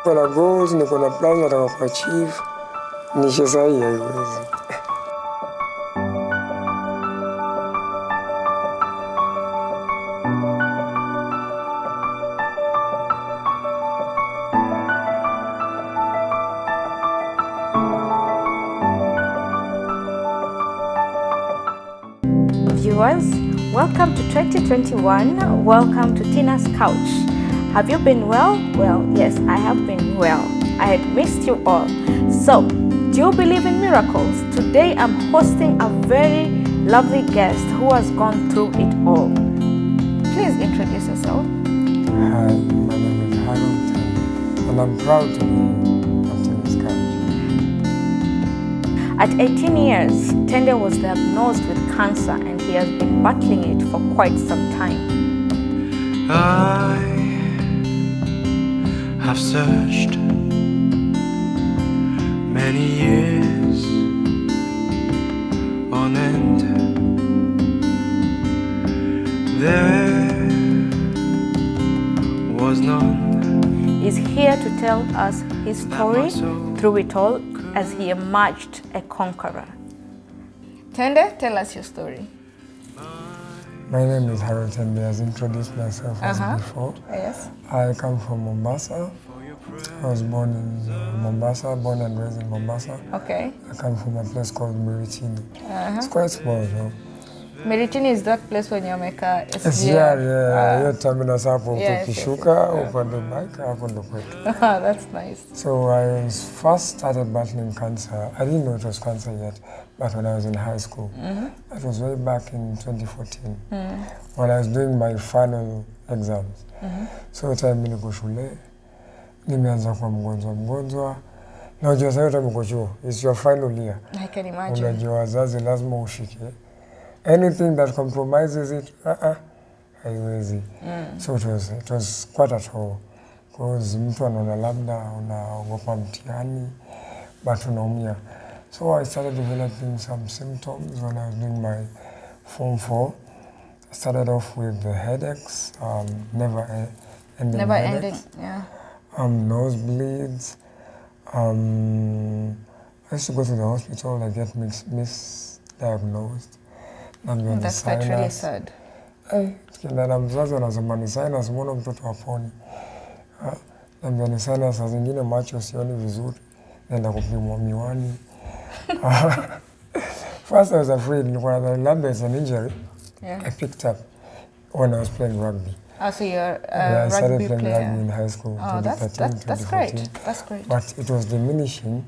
Kuna goals, niko na plans nataka kuachieve. Nishe sahi haiwezi. Viewers, welcome to 2021. Welcome to TINAH's Couch. Have you been well? Well, yes, I have been well. I had missed you all. So, do you believe in miracles? Today I'm hosting a very lovely guest who has gone through it all. Please introduce yourself. Hi, my name is Harold, and I'm proud to be on TINAH's Couch. At 18 years, TENDE was diagnosed with cancer and he has been battling it for quite some time. I have searched many years on end. There was none. He's here to tell us his story through it all as he emerged a conqueror. TENDE, tell us your story. My name is Harold Tende. As introduced myself as before. Yes. I come from Mombasa. I was born in Mombasa, born and raised in Mombasa. Okay. I come from a place called Miritini. It's quite small though. Miritini is that place when you make a SGR, hiyo terminus hapo ukishuka yes. upande bike hapo ndo kwetu. That's nice. So I first started battling cancer. I didn't know it was cancer yet, but when I was in high school. That was way back in 2014 when I was doing my final exams. So time niko shule, nimeanza kwa mgonjwa. Na unajua sasa time uko chuo, it's your final year. I can imagine. Unajua wazazi lazima ushike. Anything that compromises it, haiwezi. So it was quite at all. Because mtu anaona labda unaogopa mtihani, but unaumia. So I started developing some symptoms when I was doing my Form 4. I started off with the headaches, never ending headaches. Yeah. Nosebleeds. I used to go to the hospital and get misdiagnosed. That's quite really sad. Tukienda na mzazi anasema ni sinus, mbona mtoto haponi? Naambia ni sinus, saa zingine macho sioni vizuri, naenda kupimwa miwani. First I was afraid, nilikuwa nadhani labda it's an injury. I picked up when I was playing rugby. So you're I started rugby playing player. rugby in high school, 2013, that's 2014. great. That's great. But it was diminishing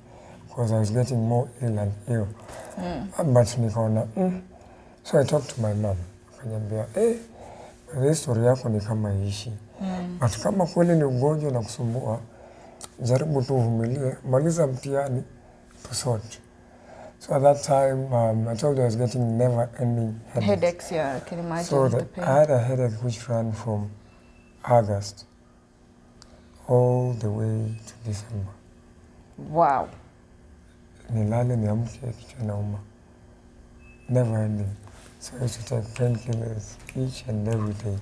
because I was getting more ill and ill. But nikaona, so I talked to my mom. Akaniambia, story yako ni kama ishi. But kama kweli ni ugonjwa na kusumbua, jaribu tu uvumilie, maliza mtihani, tusort. So at that time, I told you I was getting never-ending Headaches, yeah, I can imagine. So the pain. I had a headache which ran from August all the way to December. Wow. Nilale niamke kichwa inauma. Never ending. So I used to take painkillers each and every day.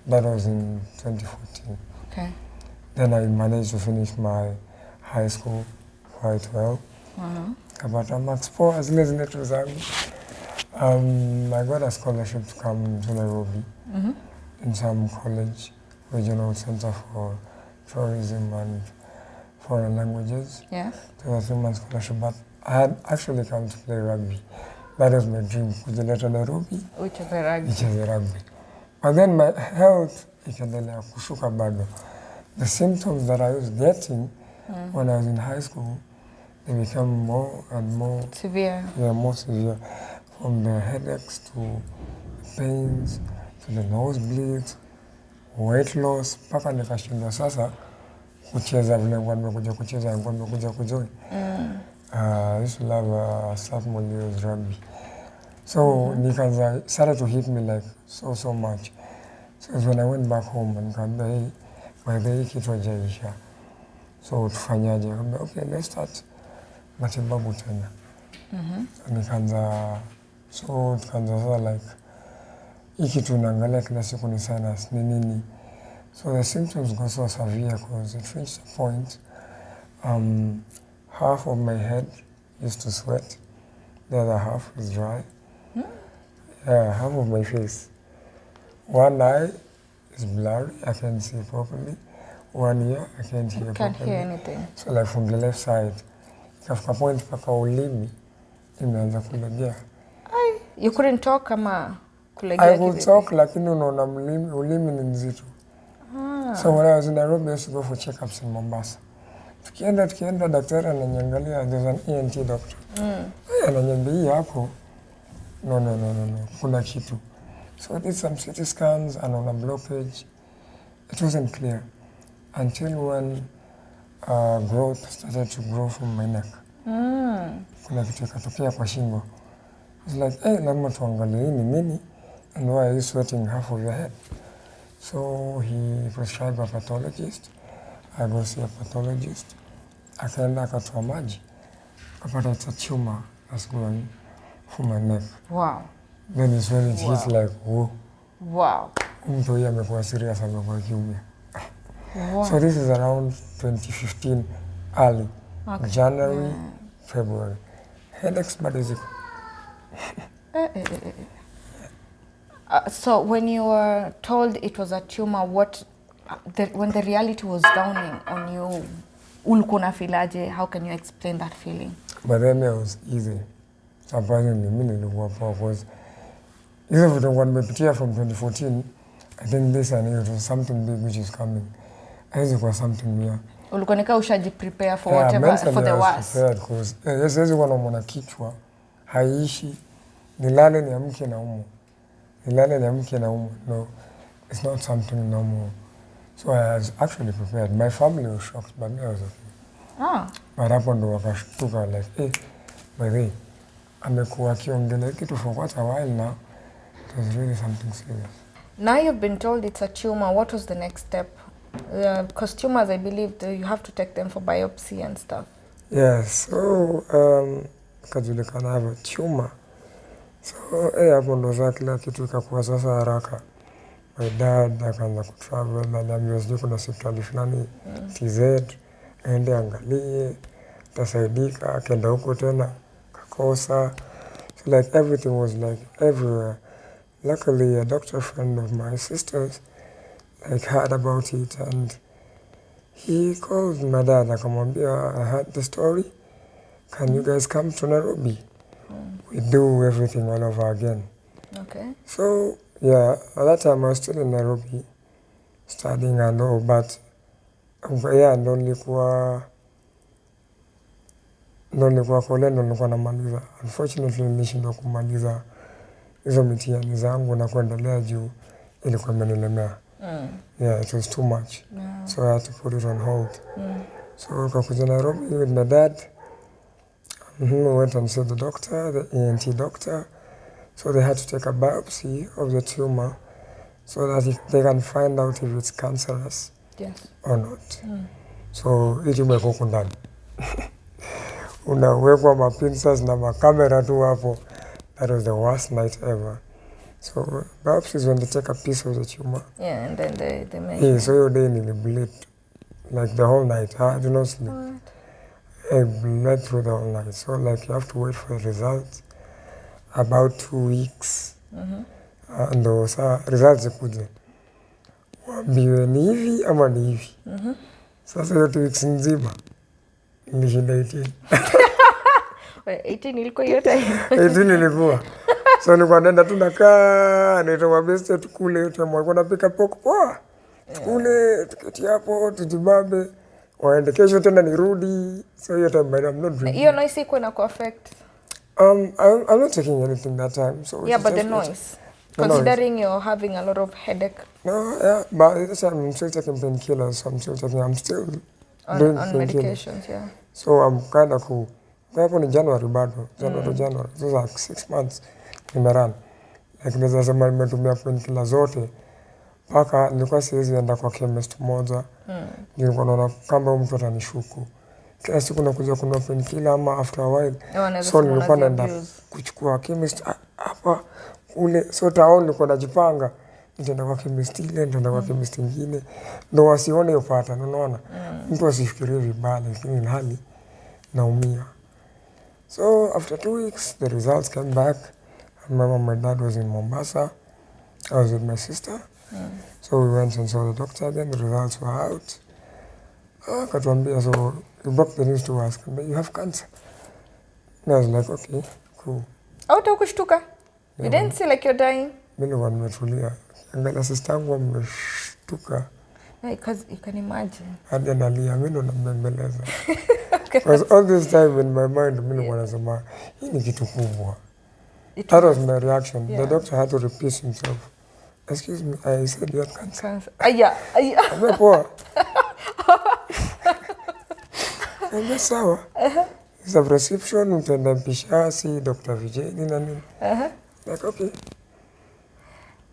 That was in 2014. Okay. Then I managed to finish my high school quite well. Kapata max 4 zile tu zangu. I got a scholarship to come to Nairobi in some college, Regional Center for Tourism and Foreign Languages. Yes. It was a 3-month scholarship, but I had actually come to play rugby. That was my dream, kujileta Nairobi, Which is a rugby. nicheze rugby. But then my health ikaendelea kushuka bado. The symptoms that I was getting when I was in high school, they became more and more Severe. Yeah, more severe. From the headaches to pains to the nosebleeds, weight loss, mpaka nikashindwa sasa kucheza vile nimekuja kucheza, nimekuja kujoin. I used to love sophomore year's rugby. So nikaanza started to hit me like so much. So when I went back home and nikaambia, hey, by the way kitu hajaisha. So tufanyaje? Nikamwambia, okay, let's start matibabu tena. So tukaanza sasa like hii kitu naangalia kila siku ni sinus ni nini. So the symptoms got so severe because it reached a point, half of my head used to sweat, the other half is dry. Yeah, half of my face. One eye is blurry, I can't see properly. One ear, I can't hear properly. Can't hear anything. So like from the left side, kafika point paka ulimi, imeanza kulegea. You couldn't talk ama kulegea? I could talk lakini unaona ulimi ni mzito. So when I was in Nairobi, I used to go for checkups in Mombasa. Tukienda daktari ananiangalia, there's an ENT doctor. Ananiambia hii hapo, no, kuna kitu. So I did some CT scans and on a blockage. It wasn't clear until when growth started to grow from my neck. Kuna kitu ikatokea kwa shingo. It's like, lazima tuangalie hii ni nini and why are you sweating half of your head? So he prescribed a pathologist. I go see a pathologist. Akaenda akatoa maji. Akapata it's a tumor that's growing from my neck. Wow. Then it's when it hits like, whoa. Wow. Mtu huyu amekuwa serious, amekuwa kiumia. Wow. So this is around 2015 early. Okay. January, February. Headaches bado ziko. So when you were told it was a tumor, when the reality was dawning on you, ulikuwa unafilaje? How can you explain that feeling? But then it was easy. Surprisingly, mimi nilikuwa poa because hizo vitu nilikuwa nimepitia from 2014. I think this I knew it was something big which is coming. Haiwezi kuwa something new. Ulikuwa nika ushajiprepare for whatever, for the worst. Because siwezi kuwa naumwa na kichwa, haiishi, nilale niamke naumwa. No, it's not something normal. So I was actually prepared. My family was shocked, but me I was okay. But hapo ndo wakashtuka like, by the way, amekuwa akiongelea kitu for quite a while now. It was really something serious. Now you've been told it's a tumor. What was the next step? Because tumors, I believe, you have to take them for biopsy and stuff. Yes, so kajulikana hapo tumor. So hapo ndo za kila kitu ikakuwa sasa haraka. My dad akaanza kutravel, aliambiwa sijui kuna hospitali fulani TZ, aende angalie, tasaidika, akaenda huko tena, kakosa. So like everything was like everywhere. Luckily, a doctor friend of my sister's like heard about it and he called my dad, akamwambia, I heard the story. Can you guys come to Nairobi? We do everything all over again. Okay. So yeah, at that time I was still in Nairobi studying and all, but yeah, ndo nilikuwa kule ndo nilikuwa namaliza. Unfortunately nilishindwa kumaliza hizo mitihani zangu na kuendelea juu ilikuwa imenilemea. Yeah, it was too much. So I had to put it on hold. So kakuja Nairobi with my dad. We went and saw the doctor, the ENT doctor. So they had to take a biopsy of the tumor so that they can find out if it's cancerous or not. So hii tumor iko huko ndani. Unawekwa mapincers na makamera tu hapo. That was the worst night ever. So biopsy is when they take a piece of the tumor. Yeah, and then they make it. So your day nearly bled like the whole night. I did not sleep. I bled through the whole night. So like you have to wait for the results. About 2 weeks. Ndo saa results zikuje. Waambiwe ni hivi ama ni hivi. Sasa hiyo 2 weeks nzima nilishinda 18. 18 ilikuwa hiyo time. 18 ilikuwa. So nilikuwa naenda tu nakaa, naitwa mabeste tukule yote walikuwa napika pork poa. Tukule, tuketi hapo, tujibambe. Waende kesho tena nirudi. So hiyo time I'm not drinking. Hiyo noise iko na affect. I'm not taking anything that time. So yeah, but the noise. Considering you're having a lot of headache. No, yeah, but at the time I'm still taking painkillers. So I'm still doing on medications, yeah. So I'm kind of cool. Hapo ni January bado. January. So like 6 months nimerun. Like naweza sema nimetumia painkiller zote. Paka nilikuwa siwezi enda kwa chemist moja. Nilikuwa naona kama mtu atanishuku. Kila siku nakuja kununua painkiller ama after a while. So nilikuwa naenda kuchukua chemist hapa ule. So town nilikuwa najipanga. nitaenda kwa chemist ile, nitaenda kwa chemist ingine, ndo wasione hiyo pattern, unaona? Mtu asifikirie vibaya, lakini ilhali naumia. So after 2 weeks, the results came back. I remember my dad was in Mombasa. I was with my sister. So we went and saw the doctor again. The results were out. Akatuambia, so he broke the news to us. You have cancer. And I was like, okay, cool. Haukushtuka? You didn't see like you're dying? Mimi nilikuwa nimetulia. Angalia sister yangu ameshtuka. Because you can imagine. Hadi analia, mimi ndo nambembeleza. Because all this time in my mind, mimi nilikuwa nasema, hii ni kitu kubwa. That was my reaction. The doctor had to repeat himself. Excuse me, I said you had cancer. Aya. Amepoa. Ndio sawa. It's a prescription, utaenda mpisha, see Dr. Vijay, na nini. Like, okay.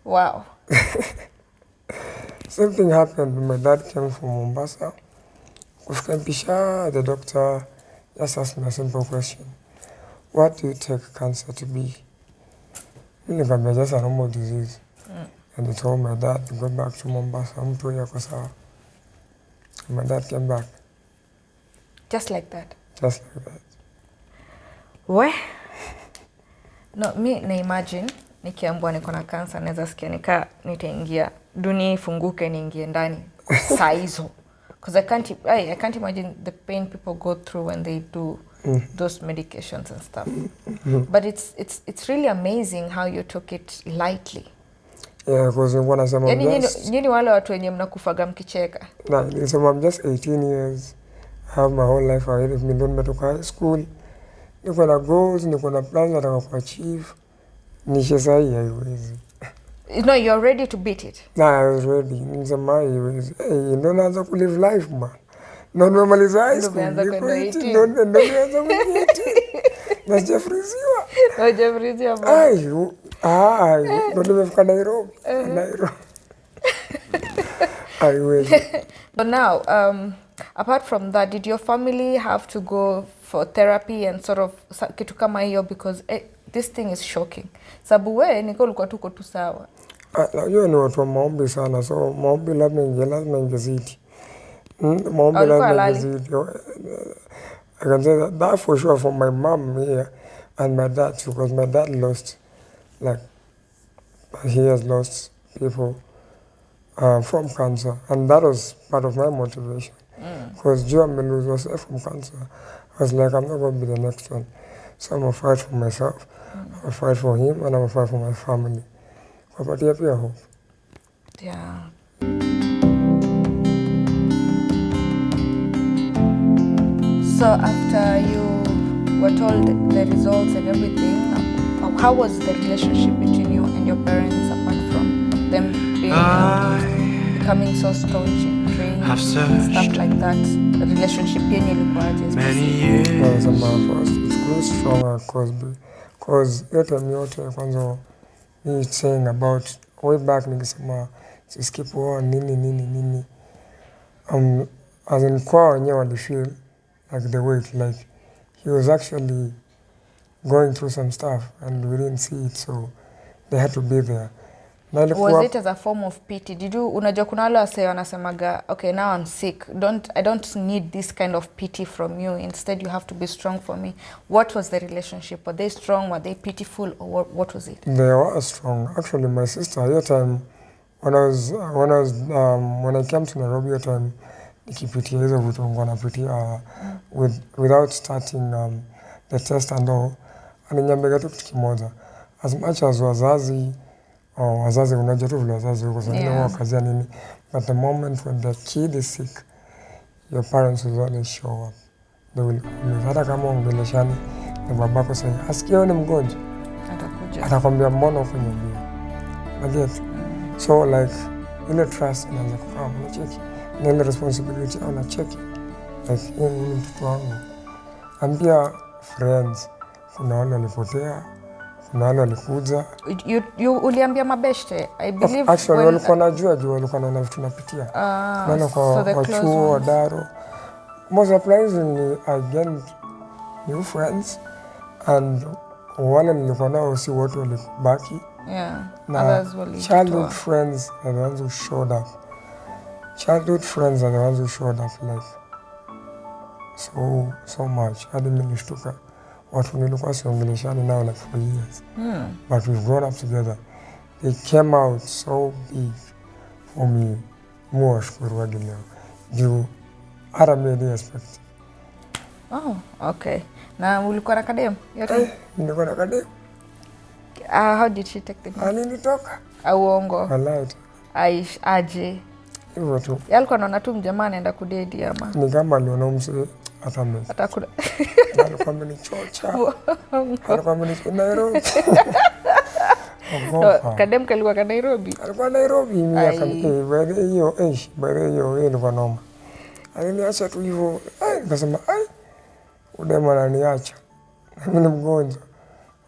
Wow. Same thing happened when my dad came from Mombasa. Kufika mpisha, the doctor just asked me a simple question. What do you take cancer to be? Nikamwambia just a normal disease. And they told my dad to go back to Mombasa. Mtu yako sawa. My dad came back. Just like that? Just like that. We? No, mi na imagine nikiambiwa niko na cancer naweza sikia nitaingia dunia ifunguke niingie ndani saa hizo. Because I can't imagine the pain people go through when they do those medications and stuff. But it's really amazing how you took it lightly. Yeah, because when I said nyinyi wale watu wenye mnakufaga mkicheka. I'm just 18 years. I have my whole life ahead of me. Don't matter high school. Niko na goals, niko na plans nataka kuachieve. Nishe sahi haiwezi. No, you're ready to beat it. Nah, I was ready. Nisema haiwezi. Ndo naanza ku live life, man. Ndo nimemaliza high school. Ndo naanza kuishi. Najafriziwa. Najafriziwa bana. Ndo nimefika Nairobi. Haiwezi. But now, apart from that, did your family have to go for therapy and sort of kitu kama hiyo because this thing is shocking? Sababu wewe niko ulikuwa tuko tu sawa. Hiyo ni watu wa maombi sana, so maombi lazima ingezidi. Maombi lazima ingezidi. I can say that for sure for my mom here and my dad too, because my dad lost, like, he has lost people from cancer, and that was part of my motivation. Because Joe may lose herself from cancer. I was like, I'm not going to be the next one. So I'm going to fight for myself, I'm going to fight for him, and I'm going to fight for my family. But I hope. Yeah. So after you were told the results and everything, how was the relationship between you and your parents apart from them being becoming so staunch in praying and stuff like that? The relationship many years. It grew stronger because yote yote kwanza me saying about way back nikisema skip war nini as in kwa wenyewe wali feel like the weight, like he was actually going through some stuff and we didn't see it, so they had to be there. Was it as a form of pity? Unajua kuna wale wase wanasemaga, okay, now I'm sick. I don't need this kind of pity from you. Instead, you have to be strong for me. What was the relationship? Were they strong? Were they pitiful? Or what was it? They were strong. Actually, my sister, your time, when I came to Nairobi, your time, nikipitia hizo vitu nilikuwa napitia without starting the test and all, aliniambia tu kitu kimoja, as much as wazazi unajua tu vile wazazi huko sana wao kazi nini, but the moment when the kid is sick, your parents will always show up. They will always, hata kama ongeleshani na babako sasa asikie ni mgonjwa atakwambia mbona ukuniambia, naget. So like ile trust inaanza kukaa, unacheki na ile responsibility unacheki, like hii ni mtoto wangu. Ambia friends, kuna wale walipotea, kuna wale walikuja. Uliambia mabeshte? I believe actually walikuwa najua juu walikuwa na vitu tunapitia. Maana kwa chuo wa Daro, most surprisingly I gained new friends, and wale nilikuwa nao si wote walibaki. Yeah. Na Others will childhood friends are the ones who showed up. Childhood friends are the ones who showed up like so much. Hadi mimi nilishtuka. Watu nilikuwa siongeleshani nao like for years. But we've grown up together. They came out so big for me. Mwashukuru hadi leo. Juu hata mimi didn't expect. Oh, okay. Na ulikuwa na kadem yote? Nilikuwa na kadem. How did she take the news? Alinitoka. Uongo. Alight. Aish aje. Hivyo tu. Yalikuwa anaona tu mjamaa anaenda kudate ama. Ni kama aliona mse atameza. Atakula. Alikuwa amenichocha. Alikuwa amenichocha Nairobi. Kadem kalikuwa ka Nairobi. Alikuwa Nairobi miaka baada hiyo ilikuwa noma. Aliniacha tu hivyo. Nikasema udema ananiacha. Mimi ni mgonjwa.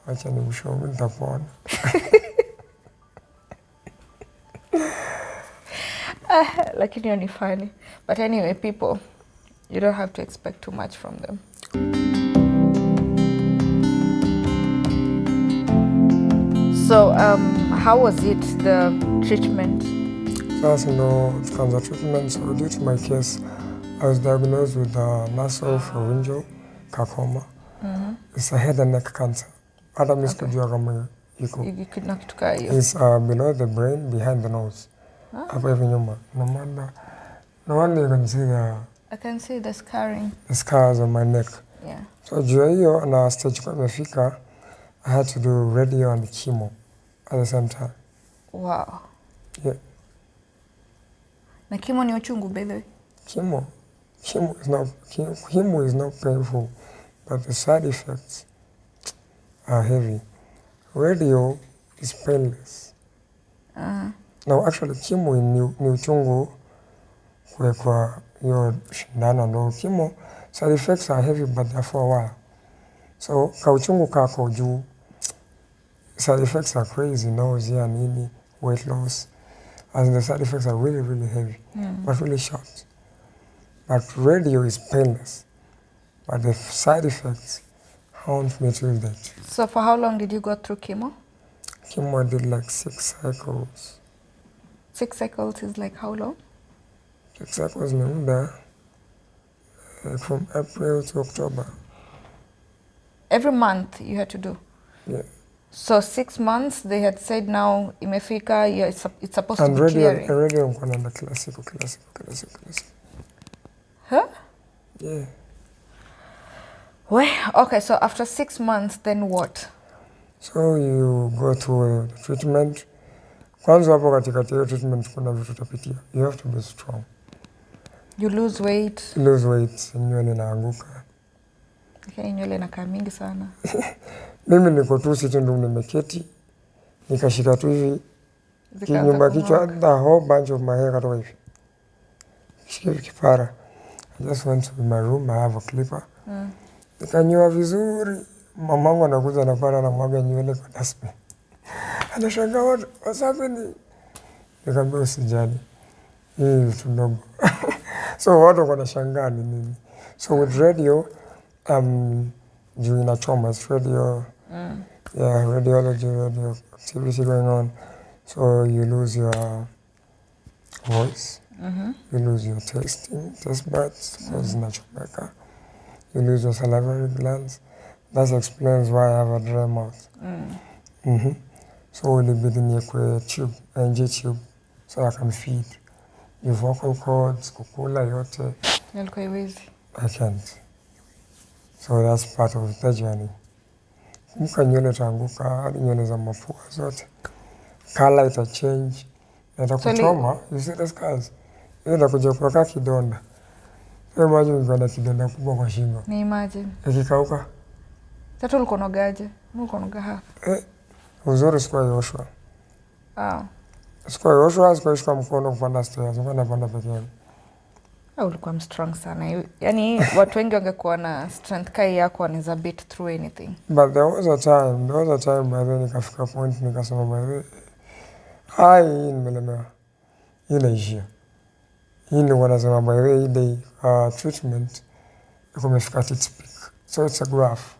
Acha nimshauri nitapona. Lakini hiyo ni funny. But anyway, people, you don't have to expect too much from them. So, how was it, the treatment? Sasa ndo tukaanza treatment. So due to my case, I was diagnosed with nasopharyngeal carcinoma. It's a head and neck cancer. Hata mimi sikujua kama iko. Na kitu kaa hiyo. It's below the brain, behind the nose. Hapo hivi nyuma. No wonder you can see I can see the scarring. the scars on my neck. Yeah. So juu ya hiyo na stage kwa imefika, I had to do radio and chemo at the same time. Wow. Yeah. Na chemo ni uchungu by the way. Chemo is not painful, but the side effects are heavy. Radio is painless. No, actually chemo ni uchungu kwa hiyo shindano ndo chemo. Side effects are heavy but they're for a while. So ka uchungu kako juu, side effects are crazy, nausea, nini, weight loss. As in the side effects are really, really heavy, but really short. But radio is painless, but the side effects haunt me till date. So for how long did you go through chemo? Chemo I did like 6 cycles. 6 cycles is like how long? 6 cycles ni muda, from April to October. Every month you had to do? Yeah. So 6 months they had said now imefika, it's supposed And to be clearing. And radio nilikuwa naenda kila siku. Huh? Yeah. Well, okay, so after 6 months, then what? So you go through the treatment. Kwanza hapo katikati ya treatment kuna vitu utapitia. You have to be strong. You lose weight. Lose weight, nywele inaanguka. Okay, nywele inakaa mingi sana. Mimi niko tu sisi ndo nimeketi. Nikashika tu hivi. Kinyuma kichwa, the whole bunch of my hair katoka hivi. Shika kipara. I just went to my room, I have a clipper. Nikanyoa vizuri. Mamangu anakuja anapata na mwaga nywele kwa dustbin. Anashangaa what's happening? Nikamwambia usijali. Hii vitu ndogo. So watu wanashangaa ni nini. So with radio, juu inachoma, it's radio. Yeah, radiology, radio activity going on. So you lose your voice. You lose your taste buds because inachomeka. You lose your salivary glands. That explains why I have a dry mouth. So ilibidi niwekwe tube, NG tube, so I can feed. Your vocal cords, kukula yote. Nilikuwa iwezi. I can't. So that's part of the journey. Kumbuka nywele itaanguka, hadi nywele za mapua zote. Color ita change. Itakuchoma, you see the scars. Hiyo itakuja kuweka kidonda. So imagine ukiwa na kidonda kubwa kwa shingo. Ni imagine. Ikikauka. Sasa ulikuwa unogaje? Ulikuwa unoga half. Uzuri sikuwa yoshua. Sikuwa yoshua, sikuwa ishika mkono kupanda stairs. Nilikuwa napanda peke yangu. Ulikuwa strong sana. Yaani watu wengi wangekuwa na strength kai yako wanaweza beat through anything. But there was a time by then nikafika point nikasema by the hai nimelemewa. Hii inaishia. Hii ndio wanasema by the day treatment iko imefika its peak. So it's a graph.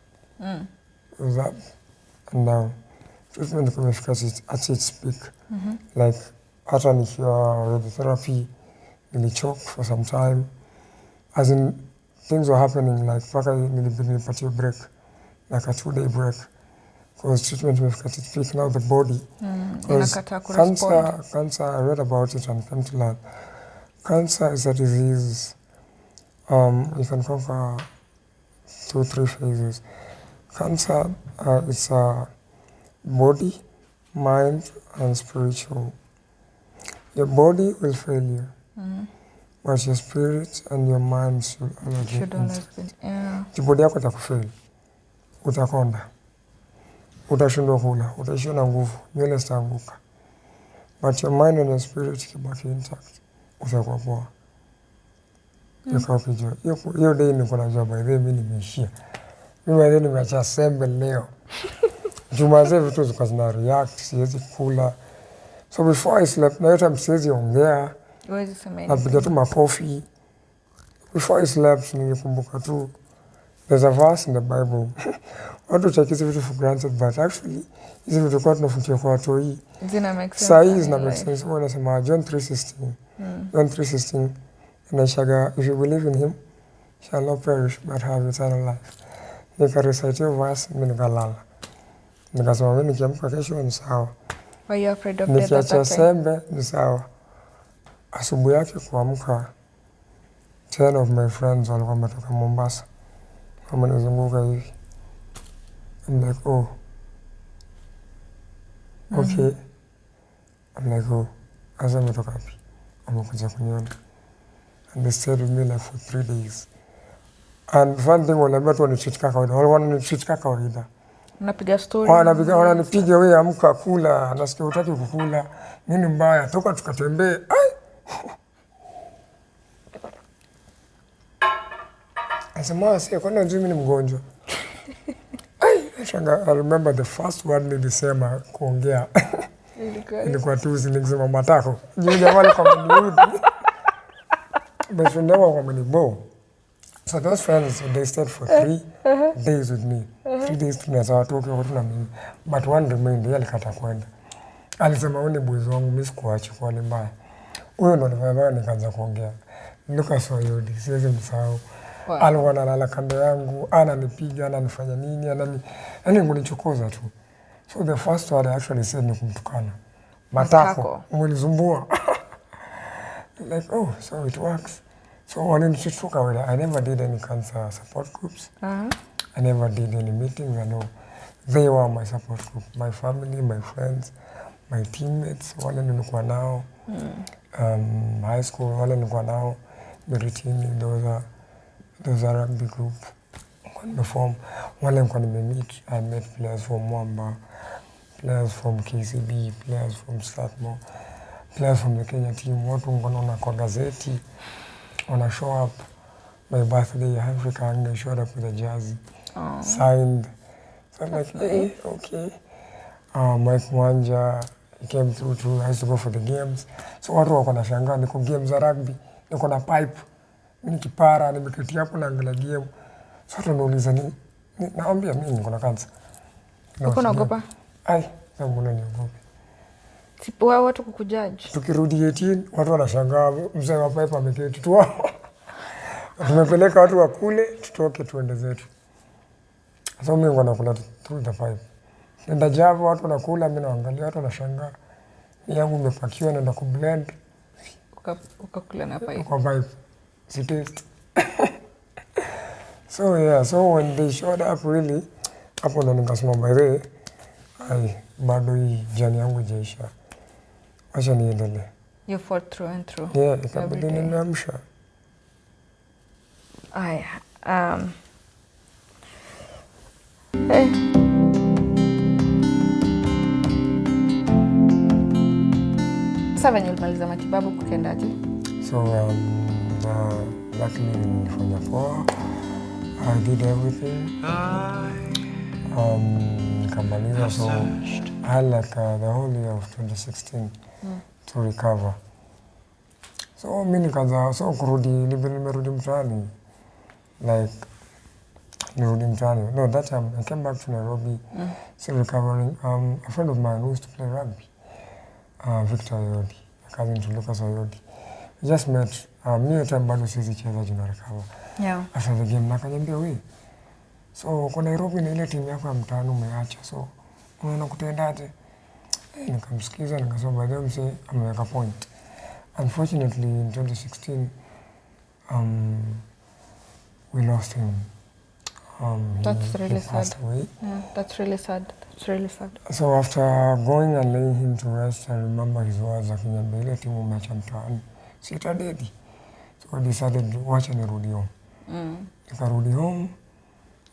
It was up and down. treatment kumefika at its peak. Like hata nikiwa radiotherapy nilichoke for some time, as in things were happening like paka nilipatia break, like a 2-day break, because treatment imefika at its peak. Now the body, because cancer, I read about it and came to learn, cancer is a disease you can conquer 2-3 phases. Cancer is a body, mind, and spiritual. Your body will fail you, but your spirit and your mind should always be intact. Body yako itakufail, utakonda, utashindwa kula, utaishiwa na nguvu, nywele zitaanguka, but your mind and your spirit kibaki intact, utakuwa poa. Hiyo day niko najua by the way mimi nimeishia. Mimi by the way nimeacha sembe leo. Jumaze vitu zikawa zina react, siwezi kula. So before I slept, na yote siwezi ongea. Huwezi sema napiga tu makofi. Before I slept, nilikumbuka tu there's a verse in the Bible. Watu take hizi vitu for granted, but actually hizi vitu kwa tunafutia kwa watu hii. Zina make sense. Saa hii zina make sense. Wanasema John 3:16. John 3:16. Inaishaga, if you believe in him, shall not perish but have eternal life. Nikarecite hiyo verse, mimi nikalala. Nikasema mimi nikiamka kesho ni sawa. Were you afraid of death at Nikiacha that time? sembe ni sawa. Asubuhi yake kuamka, 10 of my friends walikuwa wametoka Mombasa. Wamenizunguka hivi. I'm like, oh. Okay. I'm like, oh. Asa wametoka wapi? Wamekuja kuniona. And they stayed with me like for 3 days. And one thing waliambia tu wanitreat kaka kawaida. Wale wananitreat kaka kawaida. Unapiga story. Wananipiga wewe amka kula, nasikia hutaki kukula. Nini mbaya? Toka tukatembee. Ai. Asema sasa kwani unajua mimi ni mgonjwa. Ai, I remember the first word nilisema kuongea. Ilikuwa tu nilisema matako. Yule jamaa alikuwa ameniudhi. But you never want me to. So those friends, they stayed for 3 days with me. 3 days tunaweza watoke wote na mimi. But one remained, yeye alikata kwenda. Alisema wewe ni boys wangu, mimi sikuachi kwa ni mbaya. Huyo ndo alifanya nikaanza kuongea. Lucas Oyodi, siwezi msahau. Alikuwa analala kando yangu, ananipiga, ananifanya nini, yaani kunichokoza tu. So the first word I actually said ni kumtukana. Matako, umenizumbua. Like, oh, so it works. So I never did any cancer support groups. I never did any meetings. I know they were my support group, my family, my friends, my teammates. Wale nilikuwa nao, high school. Wale nilikuwa nao, Miritini. Those are rugby group. Wale nilikuwa nimemeet. I met players from Mwamba, players from KCB, players from Strathmore, players from the Kenya team. Watu wanaona kwa gazeti, wana show up. My birthday, Africa, and they showed up with a jersey, signed. So I'm like, hey, okay. Mike Mwanja, he came through too. I used to go for the games. So watu wako na shangaa, niko games za rugby, niko na pipe, mimi kipara, nimeketi hapo naangalia game. So watu wanauliza nini? Naambia mimi niko na cancer. Uko naogopa? Ai, sasa mbona niogope? Sipo watu kukujudge. Tukirudi 18, watu wanashangaa mzee wa pipe ameketi tu. Tumepeleka watu wa kule, tutoke tuende zetu. So mimi wanakula through the pipe. Nenda Java watu wanakula, mimi naangalia watu wanashangaa. Mimi yangu imepakiwa naenda kublend. Ukakula na pipe. Kwa pipe. Si taste. So yeah, so when they showed up really, hapo ndo nikasema by the way, bado hii jani yangu haijaisha. Acha niendelee. You fought through and through. Yeah, ikabidi nimeamsha. Sasa venye ulimaliza matibabu kukendaje? So luckily nilifanya poa. I did everything. Nikamaliza, so I had like the whole year of 2016 to recover. So mimi nikaanza kurudi, nimerudi mtaani like nirudi mtaani. No, that time I came back to Nairobi, still recovering. A friend of mine who used to play rugby, Victor Oyodi, a cousin to Lucas Oyodi. We just met. Me at time bado sisi cheza juna recover. Yeah. After the game nakaniambia we. So kwa Nairobi na ile timu yako ya mtaani umeacha. So unaona kutendaje? Nikamsikiza nikasema baadaye mse ameweka point. Unfortunately in 2016 we lost him. That's really sad. Away. Yeah, that's really sad. That's really sad. So after going and laying him to rest, I remember his words akiniambia ile timu umeacha mtaani sitadedi. So I decided wacha nirudi home. Nikarudi home.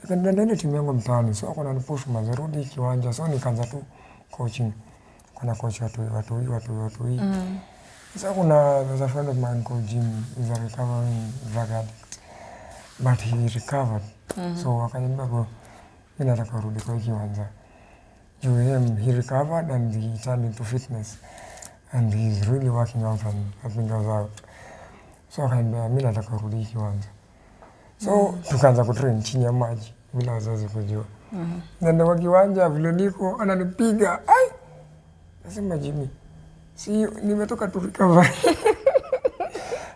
Nikaenda ile timu yangu mtaani. So akona nipush mazarudi kiwanja. So nikaanza tu coaching. Kuna coach watu. So there's a friend of mine called Jim. He's a recovering drug addict. But he recovered. So akaniambia bro, mimi nataka kurudi kwa kiwanja. He recovered and he turned into fitness. And he's really working out and helping us out. So akaniambia mimi nataka kurudi kiwanja. So tukaanza kutrain chini ya maji bila wazazi kujua. Nenda kwa kiwanja vile niko ananipiga. Ai! Nasema Jimmy, si nimetoka tu recover.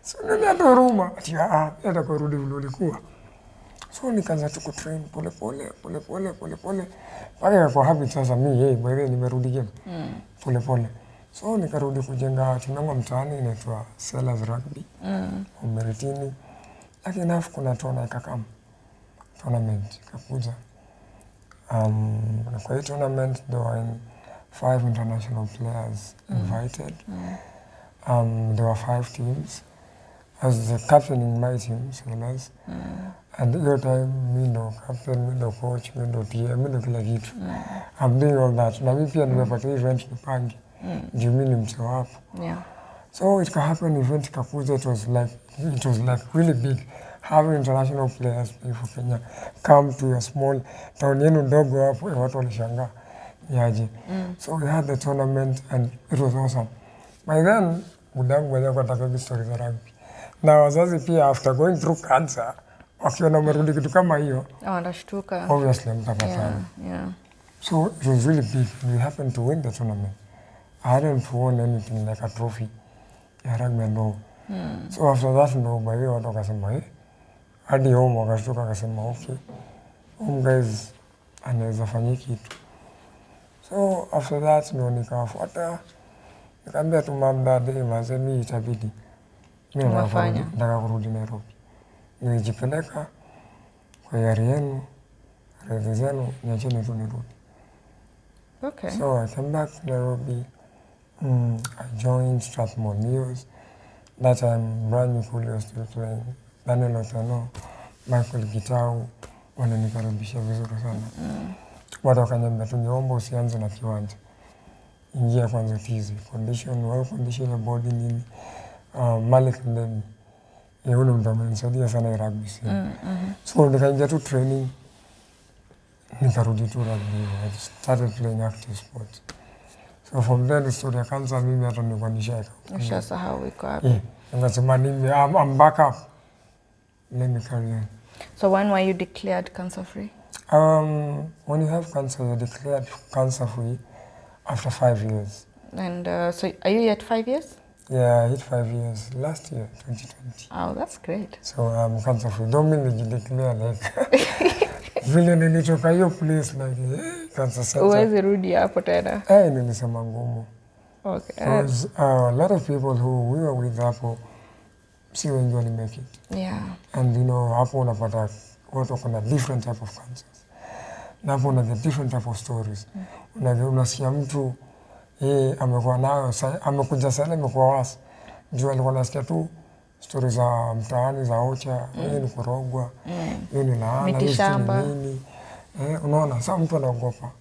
So nani atoruma? Ati nataka kurudi vile ulikuwa. So nikaanza tu kutrain pole. Paka kwa habit sasa mimi bado nimerudi game. Pole. So nikarudi kujenga timu yangu mtaani inaitwa Sellers Rugby. Umeritini. Lakini afu kuna tournament ikakuja. Kwa hiyo tournament there were 5 international players invited. There were 5 teams. I was the captain in my team, Sellers. And hiyo time mimi ndo captain, mimi ndo coach, mimi ndo TA, mimi ndo kila kitu. I'm doing all that. Na mimi pia nimepata event nipange. Juu mimi ni mtu wapo. Yeah. So it happened event ikakuja, it was like really big. Having international players for Kenya come to a small town yenu ndogo hapo, watu walishangaa yaje. So we had the tournament and it was awesome. By then, budangu mwenyewe kwa taka story za rugby. Na wazazi pia after going through cancer, wakiona umerudi kitu kama hiyo, wanashtuka. Obviously mtapatana. Yeah. So it was really big. We happened to win the tournament. I hadn't won anything like a trophy ya rugby and all. So after that ndo by the way watu wakasema hadi home wakashtuka akasema okay, home guys anaweza fanya kitu. So after that ndo nikawafuata, nikamwambia tu mom dad mimi itabidi mimi nataka kurudi Nairobi. Nilijipeleka kwa yari yenu, radhi zenu, niacheni tu nirudi. Okay. So I came back to Nairobi. I joined Strathmore News. That time brand new Cooley was still playing. Daniel Otano, Michael Gitau, wananikaribisha vizuri sana. Watu wakaniambia tungeomba usianze na kiwanja. Ingia kwanza tizi. Condition ya body nini. Malik Ndemi. Yule mtu amenisaidia sana rugby scene. So nikaingia tu training. Nikarudi tu rugby. I started playing active sports. So from there the story ya cancer mimi hata nilikuwa nishaeka. Ushasahau iko hapo. Nikasema I'm back up. Let me carry on. So when were you declared cancer free? When you have cancer, you're declared cancer free after 5 years. And so are you at 5 years? Yeah, I hit 5 years last year, 2020. Oh, that's great. So I'm cancer free. Don't mean that you declare like vile nilitoka hiyo place like cancer center. Uwezi rudi hapo tena. Nilisema ngumu. Okay. Because a lot of people who we were with hapo si wengi wali make it. Yeah. And you know hapo unapata watu kuna different type of cancers. Na hapo una get different type of stories. Unasikia mtu amekuwa nayo amekuja sana amekuwa wasi. Juu alikuwa nasikia tu stories za mtaani za ocha, yeye ni kurogwa, yeye ni laana, yeye ni unaona sasa mtu anaogopa.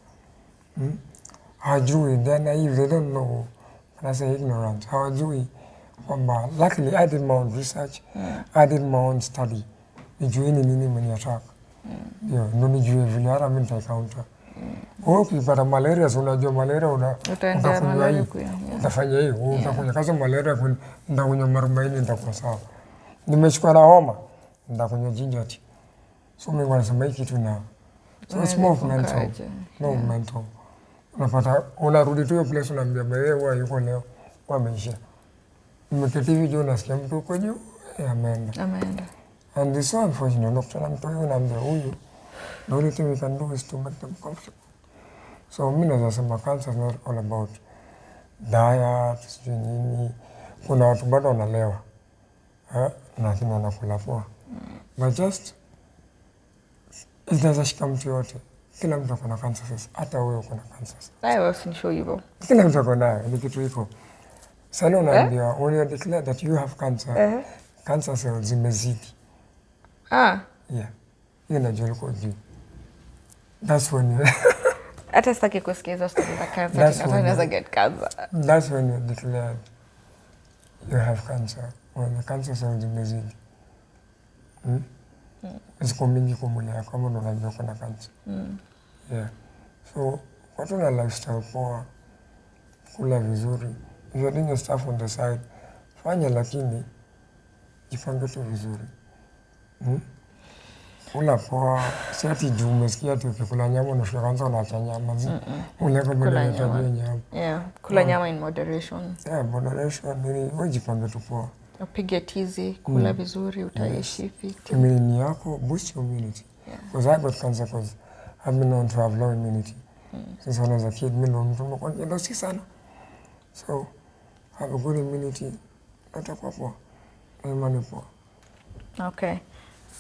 Hajui, they're naive, they don't know. When I say ignorant, hawajui kwamba luckily I did my own research, I did my own study. Nijue nini mwenye attack. Ndio nijue vile hata mimi nitacounter. Ukipata malaria, unajua malaria utaenda malaria kuya. Utafanya hiyo, utakunya kaza malaria ndakunya 40 nitakuwa sawa. Nimechukua na homa, ndakunya ginger tea. So mimi wanasema hiki tu na. So it's more of mental. No mental. Unapata unarudi tu hiyo place unaambia wewe wewe yuko leo wameisha. Nimeketi hivi juu nasikia mtu uko juu ameenda. And it's so unfortunate. Unakutana mtu huyu unaambia huyu the only thing we can do is to make them comfortable. So mimi naweza sema cancer is not all about diet, sijui nini. Kuna watu bado wanalewa. Na kina wanakula poa. But just inaweza shika mtu yote. Kila mtu akona cancer sasa. Hata wewe uko na cancer. I was sure hivyo. Kila mtu akona nayo, ni kitu iko. Sasa unaambia when you declare that you have cancer, cancer cells zimezidi. Yeah. Hiyo najua liko juu. That's when you hata sitaki kusikia hizo stories za cancer. Tunaweza get cancer. That's when you declare you have cancer. When the cancer cells zimezidi. Ziko mingi kwa mwili yako kama unajua kuna cancer. Yeah. So watu na lifestyle poa, kula vizuri. If you're doing your stuff on the side, fanya lakini jipange tu vizuri. Kula poa, si ati juu umesikia ati ukikula nyama unashika kwanza unaacha nyama. Ule kwa bila tabia nyama. Yeah, kula nyama in moderation. Yeah, moderation ni wewe jipange tu poa. Upige tizi, kula vizuri, utaishi fit. Immunity yako, boost your immunity. Because I got cancer because I've been known to have low immunity. Since when I was a kid, mimi ndo mtu mmoja si sana. So have a good immunity. Utakuwa poa. Imani poa. Okay.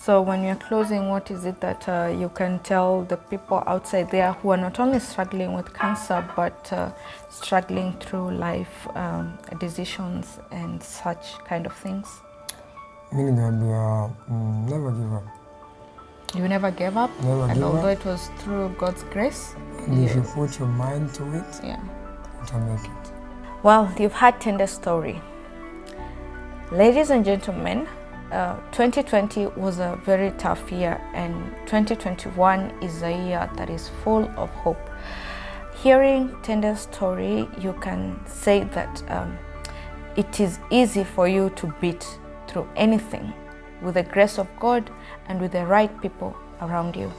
So when you're closing, what is it that you can tell the people outside there who are not only struggling with cancer, but struggling through life decisions and such kind of things? Mimi ningeambia never give up. You never gave up? Never and give although up. It was through God's grace? And if you put your mind to it, you'll make it. Well, you've had TENDE story. Ladies and gentlemen, 2020 was a very tough year, and 2021 is a year that is full of hope. Hearing TENDE's story, you can say that it is easy for you to beat through anything with the grace of God and with the right people around you.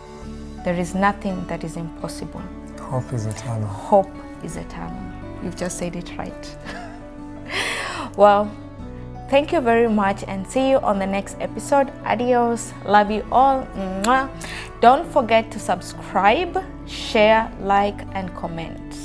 There is nothing that is impossible. Hope is eternal. Hope is eternal. You've just said it right. Well, thank you very much and see you on the next episode. Adios. Love you all. Mwah. Don't forget to subscribe, share, like, and comment.